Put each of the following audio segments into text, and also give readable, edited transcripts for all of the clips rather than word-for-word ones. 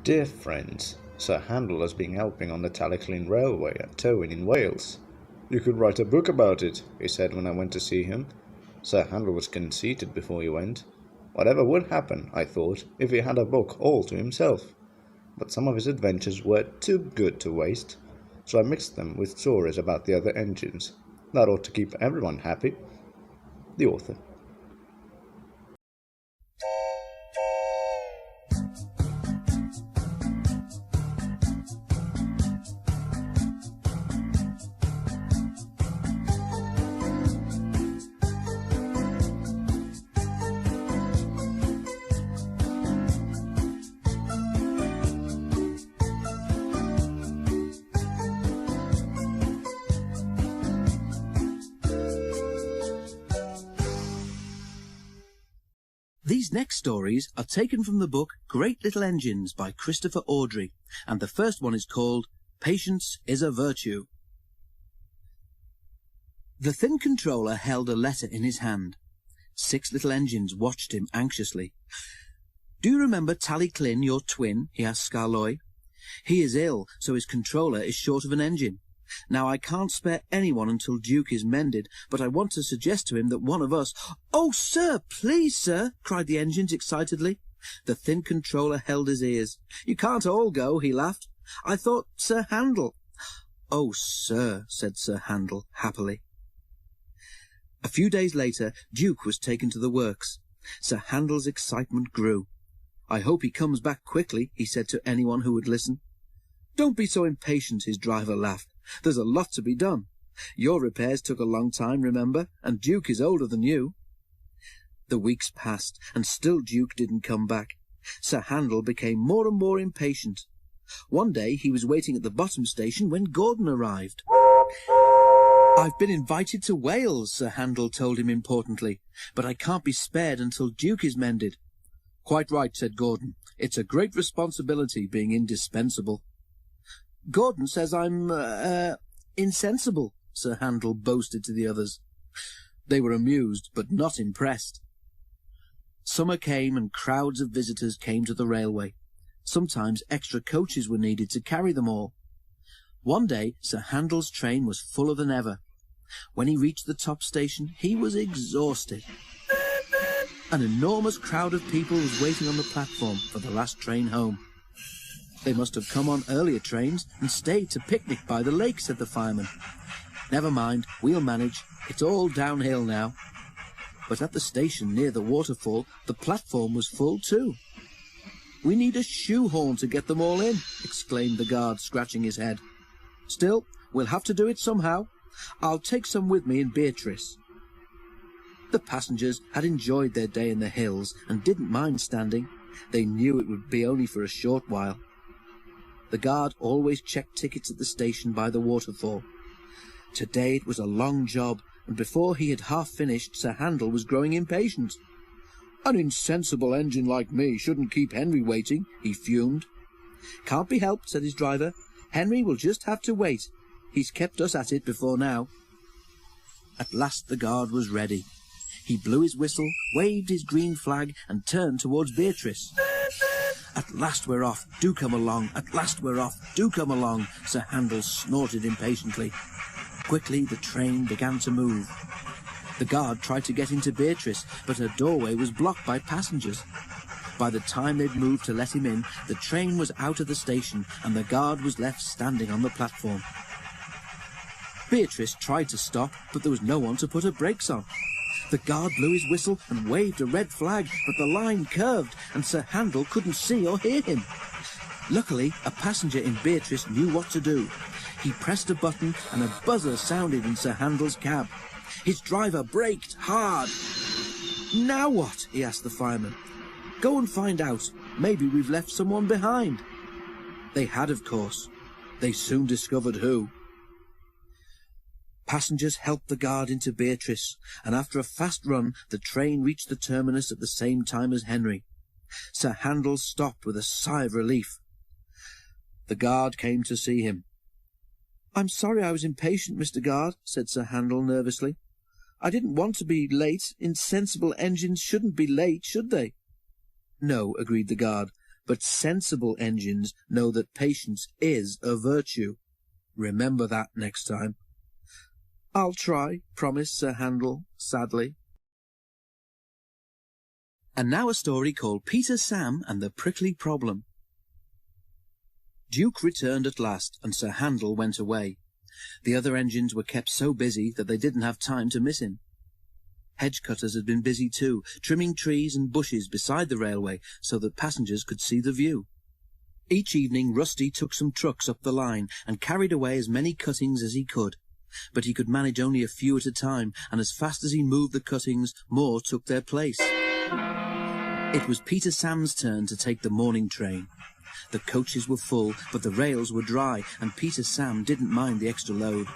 Dear friends, Sir Handel has been helping on the Talyllyn Railway at Tywyn in Wales. You could write a book about it, he said when I went to see him. Sir Handel was conceited before he went. Whatever would happen, I thought, if he had a book all to himself. But some of his adventures were too good to waste, so I mixed them with stories about the other engines. That ought to keep everyone happy. The author. These next stories are taken from the book Great Little Engines by Christopher Awdry, and the first one is called Patience is a Virtue. The thin controller held a letter in his hand. 6 little engines watched him anxiously. "Do you remember Talyllyn, your twin?" he asked Skarloey. "He is ill, so his controller is short of an engine. Now, I can't spare anyone until Duke is mended, but I want to suggest to him that one of us—" "Oh, sir, please, sir!" cried the engines excitedly. The thin controller held his ears. "You can't all go," he laughed. "I thought Sir Handel—" "Oh, sir," said Sir Handel happily. A few days later, Duke was taken to the works. Sir Handel's excitement grew. "I hope he comes back quickly," he said to anyone who would listen. "Don't be so impatient," his driver laughed. "There's a lot to be done. Your repairs took a long time, remember, and Duke is older than you." The weeks passed, and still Duke didn't come back. Sir Handel became more and more impatient. One day he was waiting at the bottom station when Gordon arrived. "I've been invited to Wales," Sir Handel told him importantly, "but I can't be spared until Duke is mended." "Quite right," said Gordon. "It's a great responsibility being indispensable." "Gordon says I'm, insensible," Sir Handel boasted to the others. They were amused, but not impressed. Summer came, and crowds of visitors came to the railway. Sometimes extra coaches were needed to carry them all. One day, Sir Handel's train was fuller than ever. When he reached the top station, he was exhausted. An enormous crowd of people was waiting on the platform for the last train home. "They must have come on earlier trains and stayed to picnic by the lake," said the fireman. "Never mind, we'll manage. It's all downhill now." But at the station near the waterfall, the platform was full too. "We need a shoehorn to get them all in," exclaimed the guard, scratching his head. "Still, we'll have to do it somehow. I'll take some with me in Beatrice." The passengers had enjoyed their day in the hills and didn't mind standing. They knew it would be only for a short while. The guard always checked tickets at the station by the waterfall. Today it was a long job, and before he had half finished, Sir Handel was growing impatient. "An insensible engine like me shouldn't keep Henry waiting," he fumed. "Can't be helped," said his driver. "Henry will just have to wait. He's kept us at it before now." At last the guard was ready. He blew his whistle, waved his green flag, and turned towards Beatrice. "At last we're off, do come along, at last we're off, do come along," Sir Handel snorted impatiently. Quickly the train began to move. The guard tried to get into Beatrice, but her doorway was blocked by passengers. By the time they'd moved to let him in, the train was out of the station, and the guard was left standing on the platform. Beatrice tried to stop, but there was no one to put her brakes on. The guard blew his whistle and waved a red flag, but the line curved, and Sir Handel couldn't see or hear him. Luckily, a passenger in Beatrice knew what to do. He pressed a button, and a buzzer sounded in Sir Handel's cab. His driver braked hard. "Now what?" he asked the fireman. "Go and find out. Maybe we've left someone behind." They had, of course. They soon discovered who. Passengers helped the guard into Beatrice, and after a fast run, the train reached the terminus at the same time as Henry. Sir Handel stopped with a sigh of relief. The guard came to see him. "I'm sorry I was impatient, Mr. Guard," said Sir Handel nervously. "I didn't want to be late. Insensible engines shouldn't be late, should they?" "No," agreed the guard, but sensible engines know that patience is a virtue. Remember that next time. I'll try, promised Sir Handel, sadly. And now a story called Peter, Sam and the Prickly Problem. Duke returned at last, and Sir Handel went away. The other engines were kept so busy that they didn't have time to miss him. Hedge cutters had been busy too, trimming trees and bushes beside the railway so that passengers could see the view. Each evening Rusty took some trucks up the line and carried away as many cuttings as he could. But he could manage only a few at a time, and as fast as he moved the cuttings, more took their place. It was Peter Sam's turn to take the morning train. The coaches were full, but the rails were dry, and Peter Sam didn't mind the extra load.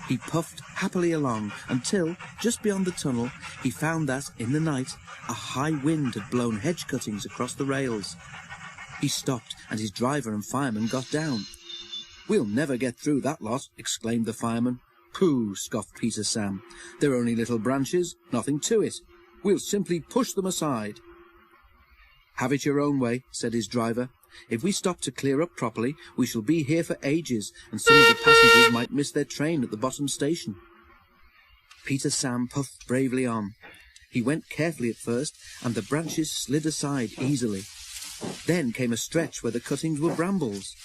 He puffed happily along until, just beyond the tunnel, he found that, in the night, a high wind had blown hedge cuttings across the rails. He stopped, and his driver and fireman got down. "We'll never get through that lot," exclaimed the fireman. "Pooh," scoffed Peter Sam. "They're only little branches, nothing to it. We'll simply push them aside." "Have it your own way," said his driver. "If we stop to clear up properly, we shall be here for ages, and some of the passengers might miss their train at the bottom station." Peter Sam puffed bravely on. He went carefully at first, and the branches slid aside easily. Then came a stretch where the cuttings were brambles.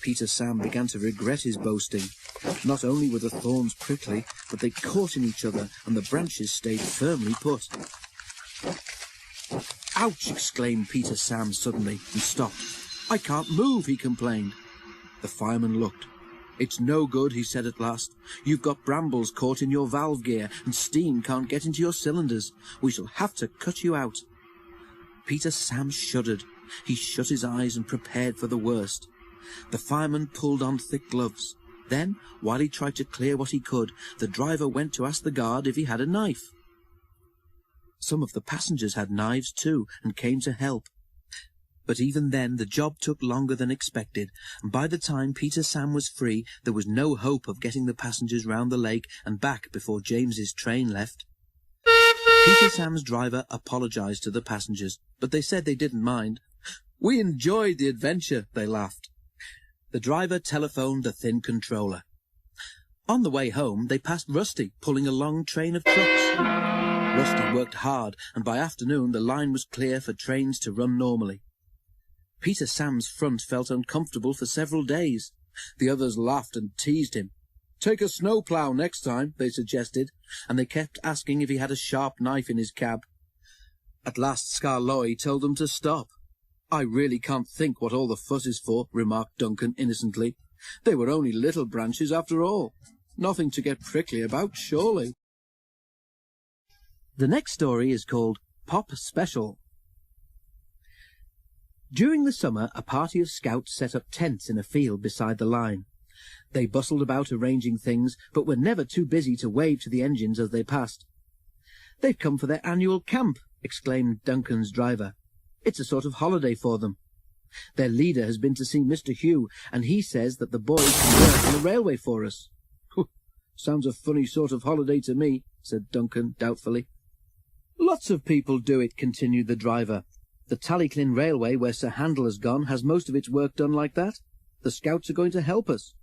Peter Sam began to regret his boasting. Not only were the thorns prickly, but they caught in each other, and the branches stayed firmly put. "Ouch!" exclaimed Peter Sam suddenly, and stopped. "I can't move," he complained. The fireman looked. "It's no good," he said at last. "You've got brambles caught in your valve gear, and steam can't get into your cylinders. We shall have to cut you out." Peter Sam shuddered. He shut his eyes and prepared for the worst. The fireman pulled on thick gloves. Then, while he tried to clear what he could, the driver went to ask the guard if he had a knife. Some of the passengers had knives too, and came to help. But even then the job took longer than expected, and by the time Peter Sam was free, there was no hope of getting the passengers round the lake and back before James's train left. Peter Sam's driver apologized to the passengers, but they said they didn't mind. "We enjoyed the adventure," they laughed. The driver telephoned the thin controller. On the way home, they passed Rusty, pulling a long train of trucks. Rusty worked hard, and by afternoon the line was clear for trains to run normally. Peter Sam's front felt uncomfortable for several days. The others laughed and teased him. "Take a snowplow next time," they suggested, and they kept asking if he had a sharp knife in his cab. At last Scarloy told them to stop. "I really can't think what all the fuss is for," remarked Duncan innocently. "They were only little branches after all. Nothing to get prickly about, surely." The next story is called Pop Special. During the summer, a party of scouts set up tents in a field beside the line. They bustled about arranging things, but were never too busy to wave to the engines as they passed. "They've come for their annual camp," exclaimed Duncan's driver. "It's a sort of holiday for them. Their leader has been to see Mr. Hugh, and he says that the boys can work on the railway for us." "Sounds a funny sort of holiday to me," said Duncan doubtfully. "Lots of people do it," continued the driver. "The Tallyclin Railway, where Sir Handel has gone, has most of its work done like that. The scouts are going to help us.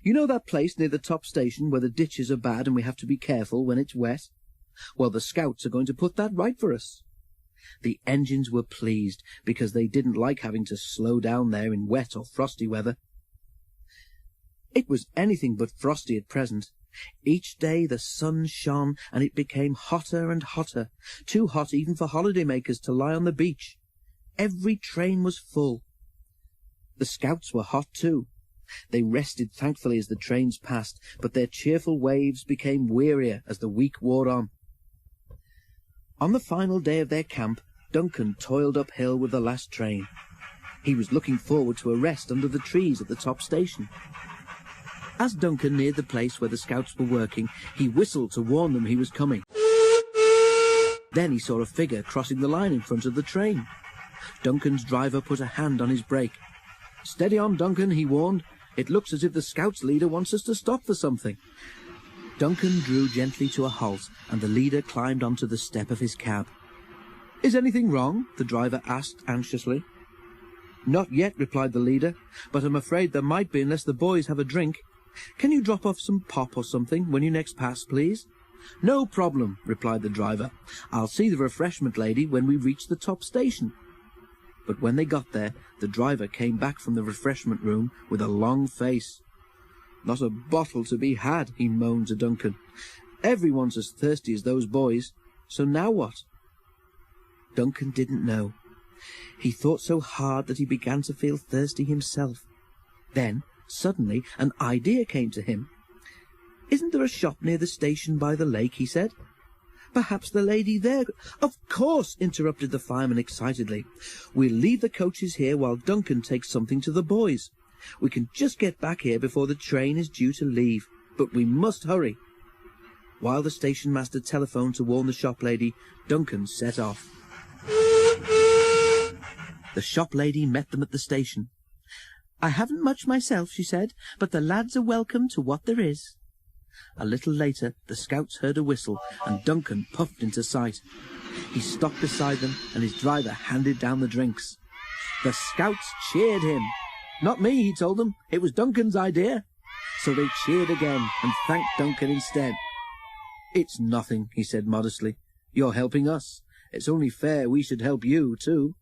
You know that place near the top station where the ditches are bad and we have to be careful when it's wet? Well, the scouts are going to put that right for us." The engines were pleased, because they didn't like having to slow down there in wet or frosty weather. It was anything but frosty at present. Each day the sun shone, and it became hotter and hotter, too hot even for holiday-makers to lie on the beach. Every train was full. The scouts were hot too. They rested thankfully as the trains passed, but their cheerful waves became wearier as the week wore on. On the final day of their camp, Duncan toiled uphill with the last train. He was looking forward to a rest under the trees at the top station. As Duncan neared the place where the scouts were working, he whistled to warn them he was coming. Then he saw a figure crossing the line in front of the train. Duncan's driver put a hand on his brake. "Steady on, Duncan," he warned. "It looks as if the scouts' leader wants us to stop for something." Duncan drew gently to a halt, and the leader climbed onto the step of his cab. "Is anything wrong?" the driver asked anxiously. "Not yet," replied the leader, "but I'm afraid there might be unless the boys have a drink. Can you drop off some pop or something when you next pass, please?" "No problem," replied the driver. "I'll see the refreshment lady when we reach the top station." But when they got there, the driver came back from the refreshment room with a long face. "Not a bottle to be had," he moaned to Duncan. "Everyone's as thirsty as those boys. So now what?" Duncan didn't know. He thought so hard that he began to feel thirsty himself. Then, suddenly, an idea came to him. "Isn't there a shop near the station by the lake?" he said. "Perhaps the lady there—" "Of course," interrupted the fireman excitedly. "We'll leave the coaches here while Duncan takes something to the boys. We can just get back here before the train is due to leave, but we must hurry." While the station master telephoned to warn the shop lady, Duncan set off. The shop lady met them at the station. "I haven't much myself," she said, "but the lads are welcome to what there is." A little later, the scouts heard a whistle, and Duncan puffed into sight. He stopped beside them, and his driver handed down the drinks. The scouts cheered him. "Not me," he told them. "It was Duncan's idea." So they cheered again, and thanked Duncan instead. "It's nothing," he said modestly. "You're helping us. It's only fair we should help you, too."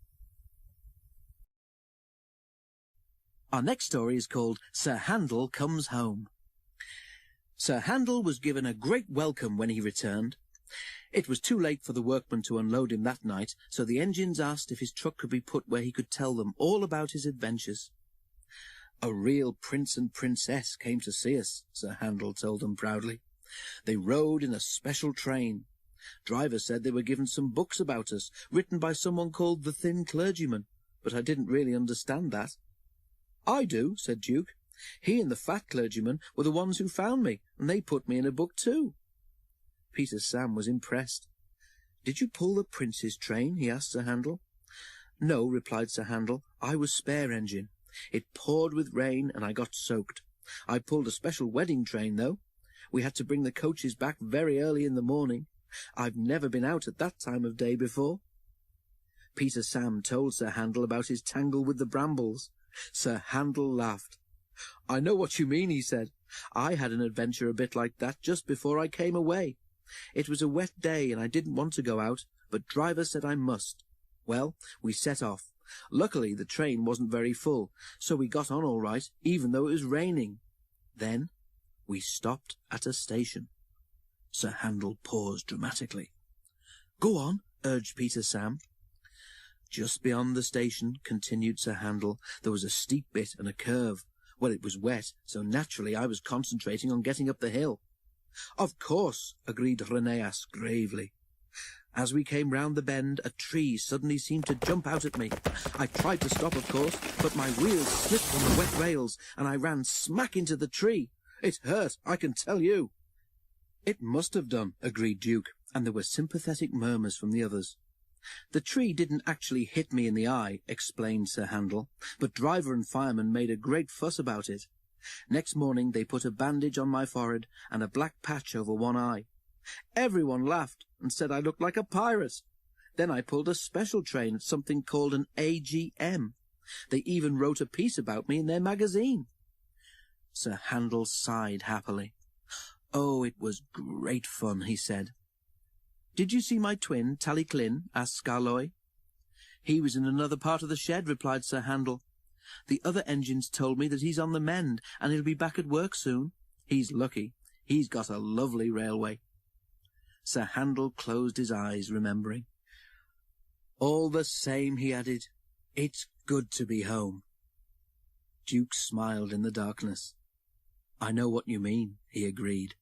Our next story is called Sir Handel Comes Home. Sir Handel was given a great welcome when he returned. It was too late for the workmen to unload him that night, so the engines asked if his truck could be put where he could tell them all about his adventures. "A real prince and princess came to see us," Sir Handel told them proudly. "They rode in a special train. Driver said they were given some books about us, written by someone called the Thin Clergyman, but I didn't really understand that." "I do," said Duke. "He and the Fat Clergyman were the ones who found me, and they put me in a book too." Peter Sam was impressed. "Did you pull the prince's train?" he asked Sir Handel. "No," replied Sir Handel. "I was spare engine. It poured with rain, and I got soaked. I pulled a special wedding train, though. We had to bring the coaches back very early in the morning. I've never been out at that time of day before." Peter Sam told Sir Handel about his tangle with the brambles. Sir Handel laughed. "I know what you mean," he said. "I had an adventure a bit like that just before I came away. It was a wet day and I didn't want to go out, but driver said I must. Well, we set off. Luckily the train wasn't very full, so we got on all right, even though it was raining. Then we stopped at a station." Sir Handel paused dramatically. "Go on," urged Peter Sam. "Just beyond the station," continued Sir Handel, "there was a steep bit and a curve. Well, it was wet, so naturally I was concentrating on getting up the hill." "Of course," agreed Rheneas gravely. "As we came round the bend, a tree suddenly seemed to jump out at me. I tried to stop, of course, but my wheels slipped on the wet rails, and I ran smack into the tree. It hurt, I can tell you." "It must have done," agreed Duke, and there were sympathetic murmurs from the others. "The tree didn't actually hit me in the eye," explained Sir Handel, "but driver and fireman made a great fuss about it. Next morning they put a bandage on my forehead and a black patch over one eye. Everyone laughed and said I looked like a pirate. Then I pulled a special train at something called an AGM. They even wrote a piece about me in their magazine." Sir Handel sighed happily. "Oh, it was great fun," he said. "Did you see my twin, Tallyclin?" asked Skarloey. "He was in another part of the shed," replied Sir Handel. "The other engines told me that he's on the mend, and he'll be back at work soon. He's lucky. He's got a lovely railway." Sir Handel closed his eyes, remembering. "All the same," he added, "it's good to be home." Duke smiled in the darkness. "I know what you mean," he agreed.